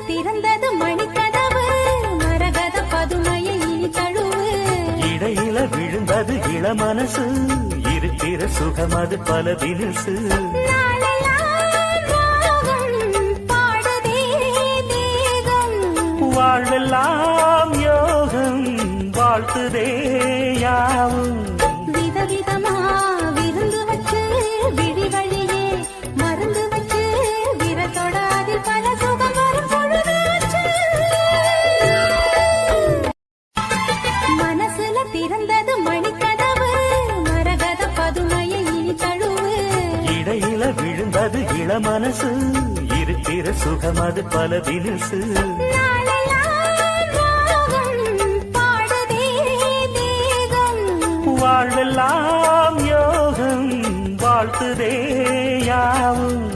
திறந்தது மணிக்கதவு மரகத பதுமையை இனி தழுவு இடையில விழுந்தது இளமனசு இருக்கிற சுகம் அது பல தினசு வாழ்வெல்லாம் யோகம் வாழ்த்துதே யாவும் விதவிதமா விருந்து வச்சு விழி வழியே மருந்து வச்சு விரத்தோட அதில் பல சுகம் வரும் பொழுதாச்சு மனசுல திறந்தது மணிக்கதவு மரகத பதுமையை இனி தழுவு இடையில விழுந்தது இளமனசு இருக்கிற சுகம் அது பல தினசு வாழ்வெல்லாம் யோகம் வாழ்த்துதே யாவும்